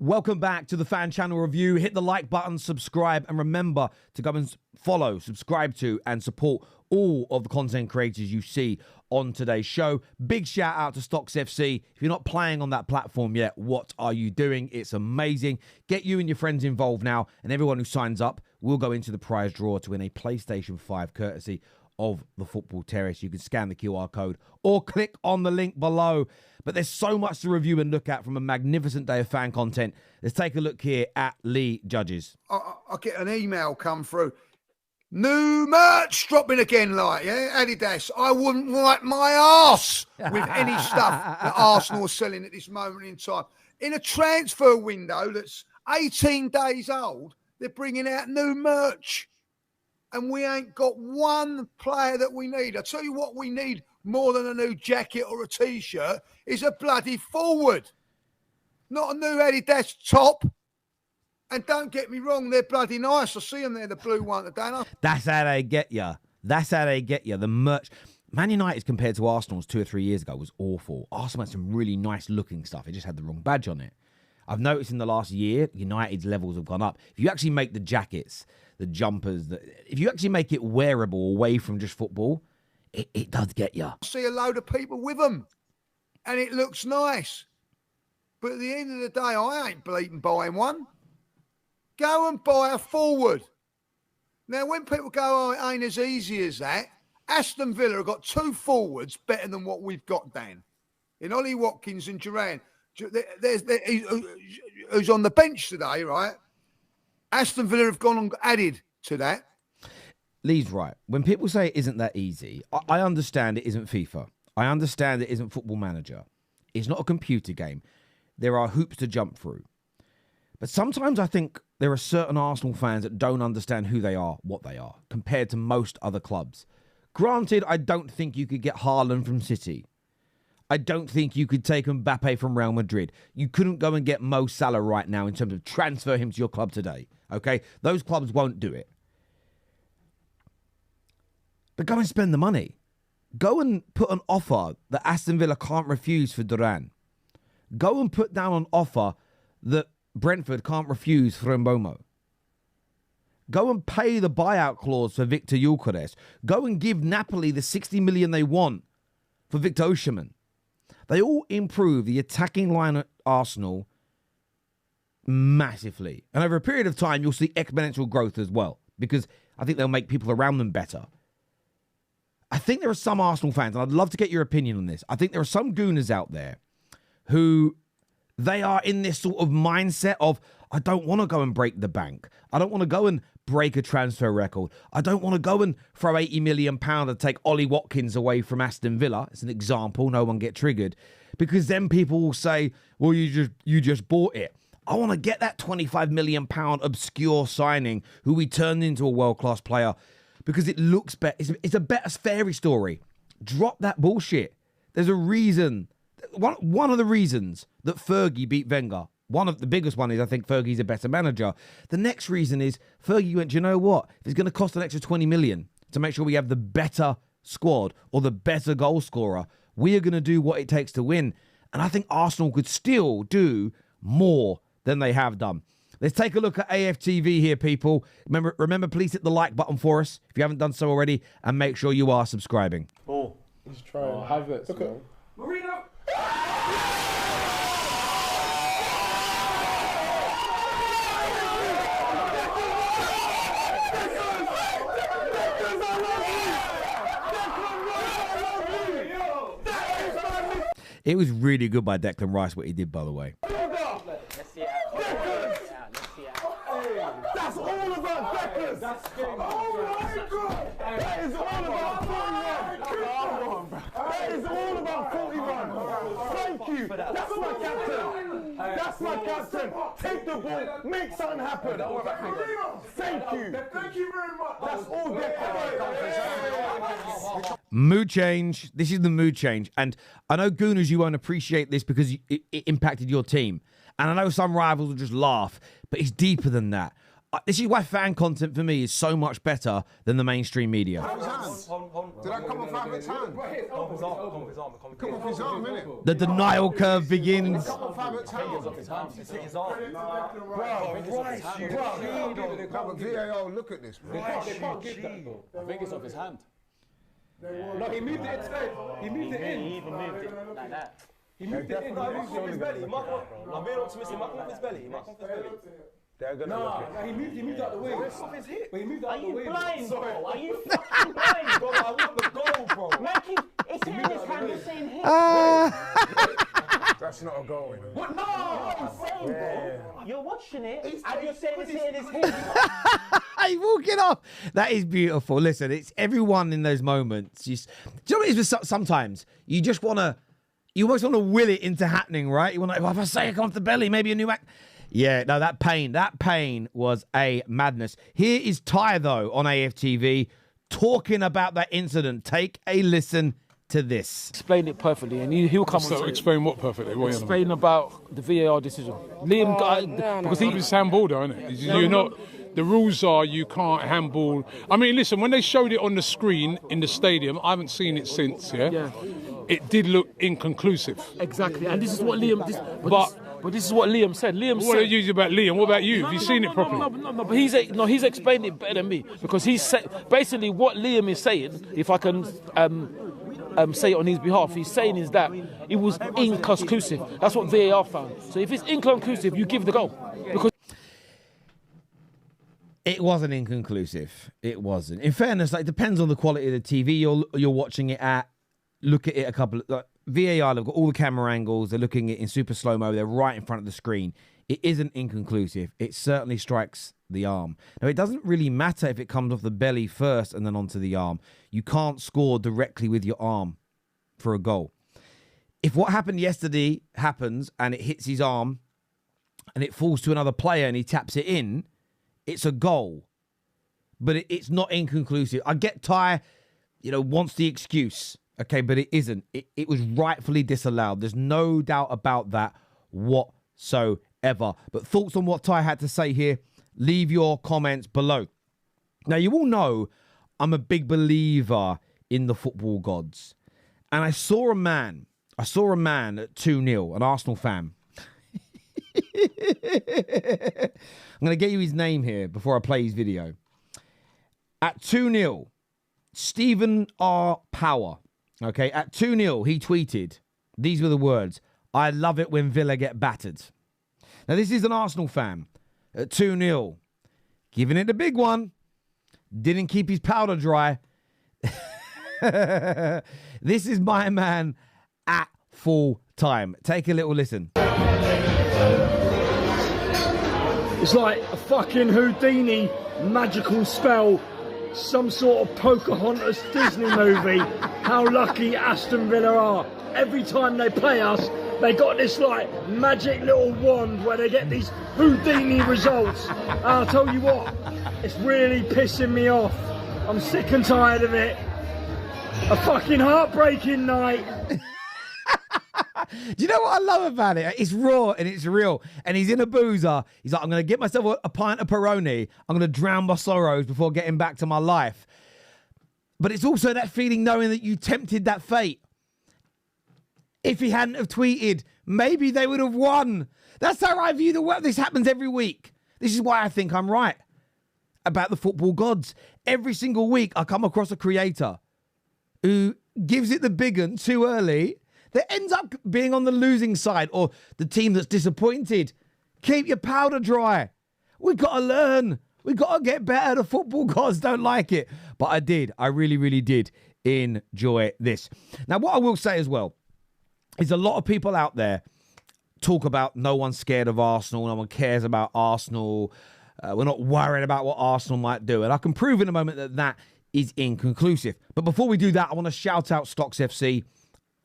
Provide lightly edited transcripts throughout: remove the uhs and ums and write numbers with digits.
Welcome back to the Fan Channel Review. Hit the like button, subscribe, and remember to go and follow, subscribe to, and support all of the content creators you see on today's show. Big shout out to Stocks FC. If you're not playing on that platform yet, what are you doing? It's amazing. Get you and your friends involved now, and everyone who signs up will go into the prize draw to win a PlayStation 5 courtesy of the Football Terrace. You can scan the QR code or click on the link below. But there's so much to review and look at from a magnificent day of fan content. Let's take a look here at Lee Judges. I get an email come through. New merch dropping again, like, yeah, Adidas. I wouldn't wipe my arse with any stuff that Arsenal are selling at this moment in time. In a transfer window that's 18 days old, they're bringing out new merch. And we ain't got one player that we need. I tell you what we need more than a new jacket or a T-shirt is a bloody forward. Not a new Adidas top. And don't get me wrong, they're bloody nice. I see them there, the blue one today. That's how they get you. That's how they get you. The merch. Man United compared to Arsenal's 2 or 3 years ago was awful. Arsenal had some really nice looking stuff. It just had the wrong badge on it. I've noticed in the last year, United's levels have gone up. If you actually make the jackets, the jumpers, if you actually make it wearable away from just football, it does get you. I see a load of people with them, and it looks nice. But at the end of the day, I ain't bleeding buying one. Go and buy a forward. Now, when people go, oh, it ain't as easy as that, Aston Villa have got 2 forwards better than what we've got, Dan. In Ollie Watkins and Duran. Who's on the bench today, right? Aston Villa have gone and added to that. Lee's right. When people say it isn't that easy, I understand it isn't FIFA. I understand it isn't Football Manager. It's not a computer game. There are hoops to jump through. But sometimes I think there are certain Arsenal fans that don't understand who they are, what they are, compared to most other clubs. Granted, I don't think you could get Haaland from City. I don't think you could take Mbappe from Real Madrid. You couldn't go and get Mo Salah right now in terms of transfer him to your club today. Okay? Those clubs won't do it. But go and spend the money. Go and put an offer that Aston Villa can't refuse for Duran. Go and put down an offer that Brentford can't refuse for Mbomo. Go and pay the buyout clause for Victor Gyökeres. Go and give Napoli the 60 million they want for Victor Osimhen. They all improve the attacking line at Arsenal massively. And over a period of time, you'll see exponential growth as well, because I think they'll make people around them better. I think there are some Arsenal fans, and I'd love to get your opinion on this. I think there are some gooners out there who they are in this sort of mindset of, I don't want to go and break the bank. I don't want to go and break a transfer record. I don't want to go and throw £80 million to take Ollie Watkins away from Aston Villa. It's an example. No one get triggered. Because then people will say, well, you just bought it. I want to get that £25 million obscure signing who we turned into a world-class player because it looks better. It's a better fairy story. Drop that bullshit. There's a reason. One of the reasons that Fergie beat Wenger, one of the biggest one is I think Fergie's a better manager. The next reason is Fergie went, do you know what? If it's going to cost an extra 20 million to make sure we have the better squad or the better goal scorer, we are going to do what it takes to win. And I think Arsenal could still do more than they have done. Let's take a look at AFTV here, people. Remember, please hit the like button for us if you haven't done so already, and make sure you are subscribing. Oh, let's try and have it. Look at Marino! It was really good by Declan Rice what he did, by the way. Let's see it out. Let's see it out. That's all about Declan! Oh my God! That is all about 41! That is all about 41! Thank you! That's my captain! That's my captain! Take the ball, make something happen! Thank you! Thank you very much! That's all Declan! Mood change. This is the mood change. And I know, Gooners, you won't appreciate this because it impacted your team. And I know some rivals will just laugh, but it's deeper than that. This is why fan content for me is so much better than the mainstream media. Did that come off out of his hand? Come off his arm, innit? The denial curve begins. Come off out of his hand. Off his hand. It's hit his arm. Bro, VAR, look at this, bro. I think it's off his hand. No, he moved it instead. He moved it in. He even moved it like that. He moved it in. No, he might come off his belly. I'm being optimistic. He might come off his belly. He might come off his belly. They're gonna No, he moved out the way. It's off his hip. But he moved Are out the you way. blind, bro? Are you fucking blind, bro? I want the goal, bro. Making, it's in his hand, you're saying hit. That's not a goal, you know. What? No! I'm saying, bro. You're watching it, and you're saying it's hitting his hip. He's walking off. That is beautiful. Listen, it's everyone in those moments. Do you know what it is with sometimes? You just want to, you almost want to will it into happening, right? You want to, well, if I say it come off the belly, maybe a new act. Yeah, no, that pain was a madness. Here is Ty, though, on AFTV, talking about that incident. Take a listen to this. Explain it perfectly, and he'll come So on. explain what perfectly? What Explain about the VAR decision. Liam, because he It's handball, though, isn't it? You're not. The rules are you can't handball. I mean, listen, when they showed it on the screen in the stadium, I haven't seen it since. Yeah. It did look inconclusive. exactly, and this is what Liam. But this is what Liam said. What are you about Liam? What about you? Have you seen it properly? No, but he's explained it better than me, because he's basically what Liam is saying. If I can say it on his behalf, he's saying is that it was inconclusive. That's what VAR found. So if it's inconclusive, you give the goal. Because It wasn't inconclusive. It wasn't. In fairness, like, it depends on the quality of the TV you're watching it at. Look at it a couple of... Like, VAR, they've got all the camera angles. They're looking at it in super slow-mo. They're right in front of the screen. It isn't inconclusive. It certainly strikes the arm. Now, it doesn't really matter if it comes off the belly first and then onto the arm. You can't score directly with your arm for a goal. If what happened yesterday happens and it hits his arm and it falls to another player and he taps it in, it's a goal. But it's not inconclusive. I get Ty, wants the excuse. Okay, but it isn't. It was rightfully disallowed. There's no doubt about that whatsoever. But thoughts on what Ty had to say here, leave your comments below. Now, you all know I'm a big believer in the football gods. And I saw a man at 2-0, an Arsenal fan. I'm going to get you his name here before I play his video. At 2-0, Stephen R. Power. Okay, at 2-0, he tweeted, these were the words, "I love it when Villa get battered." Now, this is an Arsenal fan at 2-0, giving it the big one, didn't keep his powder dry. This is my man at full time. Take a little listen. It's like a fucking Houdini magical spell, some sort of Pocahontas Disney movie. How lucky Aston Villa are. Every time they play us, they got this like magic little wand where they get these Houdini results. And I'll tell you what, it's really pissing me off. I'm sick and tired of it. A fucking heartbreaking night. Do you know what I love about it? It's raw and it's real. And he's in a boozer. He's like, I'm going to get myself a pint of Peroni. I'm going to drown my sorrows before getting back to my life. But it's also that feeling knowing that you tempted that fate. If he hadn't have tweeted, maybe they would have won. That's how I view the world. This happens every week. This is why I think I'm right about the football gods. Every single week I come across a creator who gives it the big un too early, that ends up being on the losing side, or the team that's disappointed. Keep your powder dry. We've got to learn. We've got to get better. The football gods don't like it. But I did. I really, really did enjoy this. Now, what I will say as well is a lot of people out there talk about no one's scared of Arsenal. No one cares about Arsenal. We're not worried about what Arsenal might do. And I can prove in a moment that that is inconclusive. But before we do that, I want to shout out Stocks FC.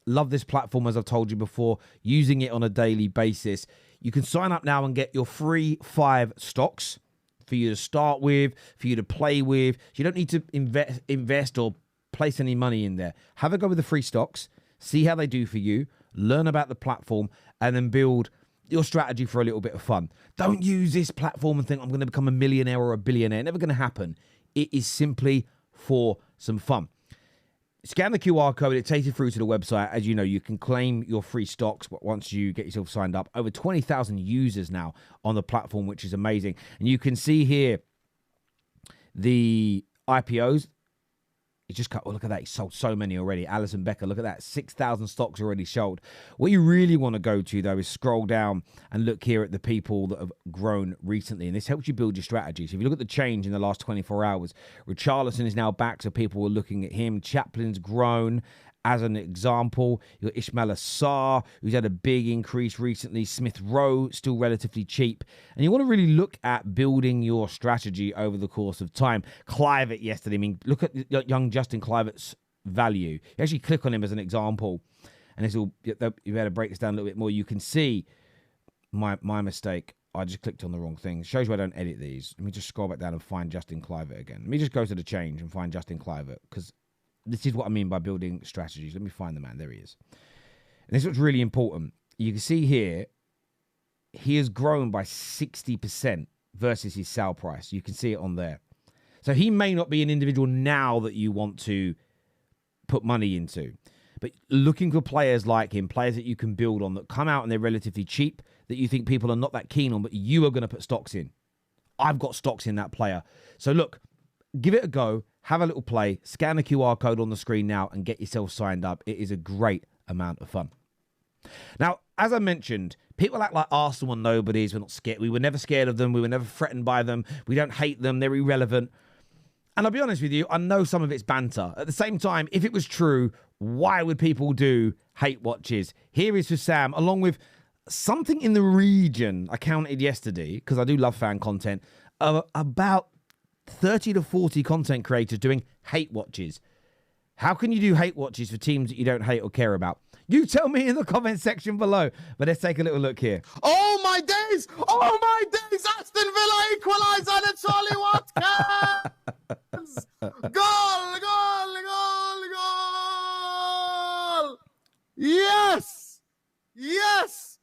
Love this platform, as I've told you before, using it on a daily basis. You can sign up now and get your free 5 stocks for you to start with, for you to play with. You don't need to invest or place any money in there. Have a go with the free stocks, see how they do for you, learn about the platform, and then build your strategy for a little bit of fun. Don't use this platform and think I'm going to become a millionaire or a billionaire. Never going to happen. It is simply for some fun. Scan the QR code. It takes you through to the website. As you know, you can claim your free stocks once you get yourself signed up. Over 20,000 users now on the platform, which is amazing. And you can see here the IPOs. It's just cut. Oh, look at that. He sold so many already. Alison Becker, look at that. 6,000 stocks already sold. What you really want to go to, though, is scroll down and look here at the people that have grown recently. And this helps you build your strategy. So if you look at the change in the last 24 hours, Richarlison is now back, so people are looking at him. Chaplin's grown. As an example, you've got Ismail Assar, who's had a big increase recently. Smith Rowe, still relatively cheap. And you want to really look at building your strategy over the course of time. Clivett yesterday, I mean, look at young Justin Clivett's value. You actually click on him as an example, and this will, you better break this down a little bit more. You can see my mistake. I just clicked on the wrong thing. It shows you I don't edit these. Let me just scroll back down and find Justin Clivett again. Let me just go to the change and find Justin Clivett, because this is what I mean by building strategies. Let me find the man. There he is. And this is what's really important. You can see here, he has grown by 60% versus his sale price. You can see it on there. So he may not be an individual now that you want to put money into. But looking for players like him, players that you can build on, that come out and they're relatively cheap, that you think people are not that keen on, but you are going to put stocks in. I've got stocks in that player. So look, give it a go. Have a little play, scan the QR code on the screen now and get yourself signed up. It is a great amount of fun. Now, as I mentioned, people act like Arsenal are nobodies. We're not scared. We were never scared of them. We were never threatened by them. We don't hate them. They're irrelevant. And I'll be honest with you, I know some of it's banter. At the same time, if it was true, why would people do hate watches? Here is Husam, along with something in the region I counted yesterday, because I do love fan content, about 30 to 40 content creators doing hate watches. How can you do hate watches for teams that you don't hate or care about? You tell me in the comment section below. But let's take a little look here. Oh my days! Oh my days! Aston Villa equalise and it's Ollie Watkins! Goal! Goal! Goal! Goal! Yes! Yes!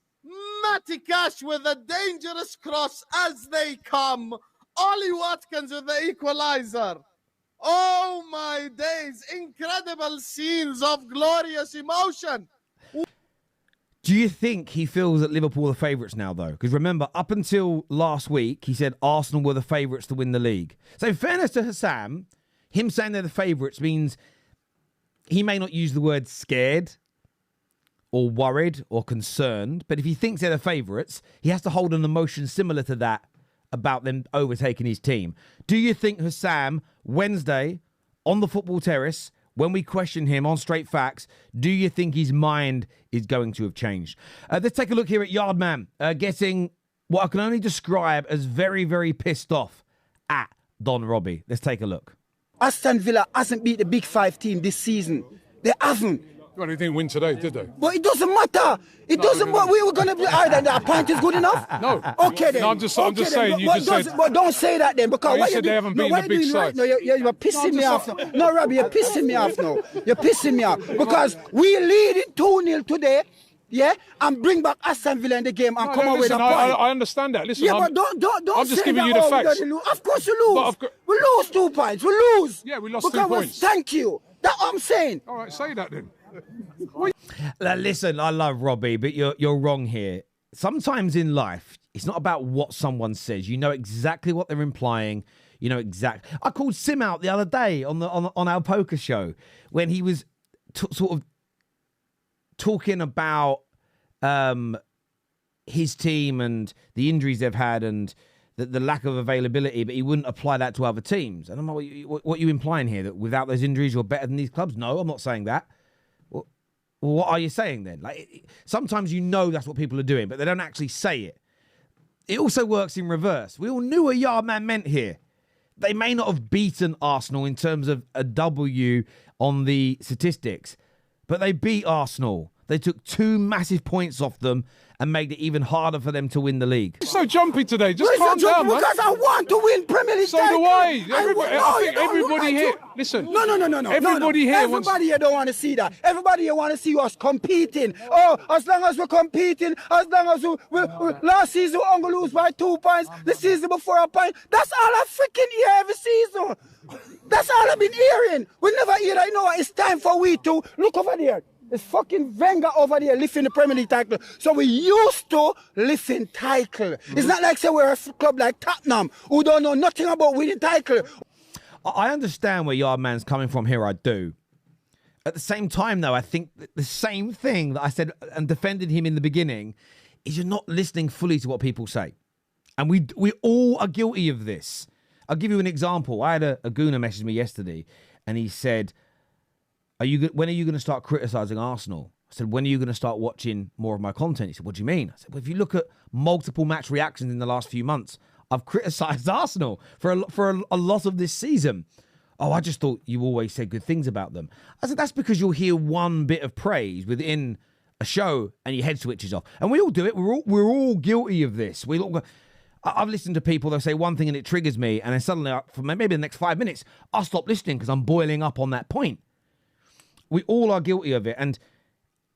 Matty Cash with a dangerous cross as they come. Ollie Watkins with the equalizer. Oh my days. Incredible scenes of glorious emotion. Do you think he feels that Liverpool are the favourites now, though? Because remember, up until last week, he said Arsenal were the favourites to win the league. So in fairness to Husam, him saying they're the favourites means he may not use the word scared or worried or concerned. But if he thinks they're the favourites, he has to hold an emotion similar to that about them overtaking his team. Do you think Husam, Wednesday, on the Football Terrace, when we question him on Straight Facts, do you think his mind is going to have changed? Let's take a look here at Yardman, getting what I can only describe as very, very pissed off at Don Robbie. Let's take a look. Aston Villa hasn't beat the Big Five team this season. They haven't. Well, they didn't win today, did they? But it doesn't matter. It doesn't matter. We were going to be... that point is good enough? No. Okay, then. No, I'm just saying. But don't say that then, because... You said they haven't beaten the big side. No, you're pissing me off now. No, Robbie, you're pissing me off now. You're pissing me off. Because we lead it 2-0 today, yeah, and bring back Aston Villa in the game and come out with a point. I understand that. Listen, yeah, but don't I'm just giving you the facts. Of course you lose. We lose 2 points. We lose. Yeah, we lost 2 points. Thank you. That's what I'm saying. All right, say that then. Now, listen, I love Robbie, but you're wrong here. Sometimes in life, it's not about what someone says. You know exactly what they're implying. You know exactly. I called Sim out the other day on our poker show when he was sort of talking about his team and the injuries they've had and the lack of availability, but he wouldn't apply that to other teams. And I'm like, what are you implying here? That without those injuries, you're better than these clubs? No, I'm not saying that. Well, what are you saying then? Like, sometimes you know that's what people are doing, but they don't actually say it. It also works in reverse. We all knew what Yardman meant here. They may not have beaten Arsenal in terms of a W on the statistics, but they beat Arsenal. they took 2 massive points off them and made it even harder for them to win the league. So jumpy today. Just calm down, man. Because I want to win Premier League. So do I. I think everybody here. Listen. No. Everybody here wants. Everybody here don't want to see that. Everybody here want to see us competing. Oh, as long as we're competing, as long as we last season we only lose by 2 points. The season before a point. That's all I freaking hear every season. That's all I've been hearing. We never hear that. You know what? It's time for we to look over there. It's fucking Wenger over there lifting the Premier League title. So we used to lifting title. It's not like say we're a club like Tottenham who don't know nothing about winning title. I understand where Yardman's coming from here. I do. At the same time, though, I think the same thing that I said and defended him in the beginning is you're not listening fully to what people say. And we all are guilty of this. I'll give you an example. I had a gooner message me yesterday and he said, when are you going to start criticising Arsenal? I said, when are you going to start watching more of my content? He said, what do you mean? I said, well, if you look at multiple match reactions in the last few months, I've criticised Arsenal for a lot of this season. Oh, I just thought you always said good things about them. I said, that's because you'll hear one bit of praise within a show and your head switches off. And we all do it. We're all guilty of this. I've listened to people, they'll say one thing and it triggers me. And then suddenly, for maybe the next 5 minutes, I'll stop listening because I'm boiling up on that point. We all are guilty of it. And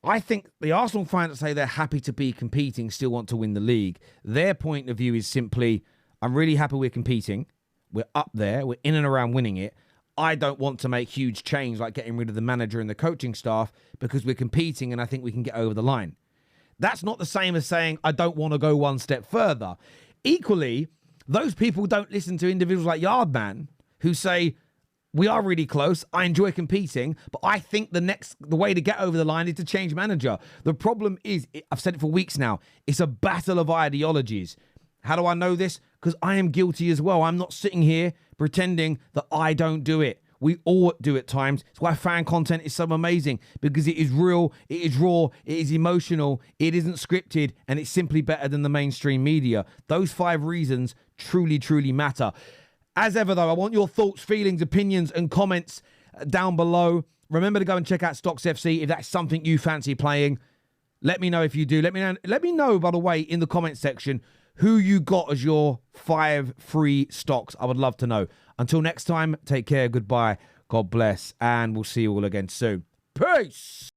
I think the Arsenal fans that say they're happy to be competing still want to win the league. Their point of view is simply, I'm really happy we're competing. We're up there. We're in and around winning it. I don't want to make huge change like getting rid of the manager and the coaching staff because we're competing and I think we can get over the line. That's not the same as saying I don't want to go one step further. Equally, those people don't listen to individuals like Yardman who say, we are really close. I enjoy competing, but I think the way to get over the line is to change manager. The problem is, I've said it for weeks now, it's a battle of ideologies. How do I know this? Because I am guilty as well. I'm not sitting here pretending that I don't do it. We all do at times. It's why fan content is so amazing, because it is real, it is raw, it is emotional, it isn't scripted, and it's simply better than the mainstream media. Those 5 reasons truly, truly matter. As ever, though, I want your thoughts, feelings, opinions, and comments down below. Remember to go and check out Stocks FC if that's something you fancy playing. Let me know if you do. Let me know, by the way, in the comment section, who you got as your 5 free stocks. I would love to know. Until next time, take care, goodbye, God bless, and we'll see you all again soon. Peace!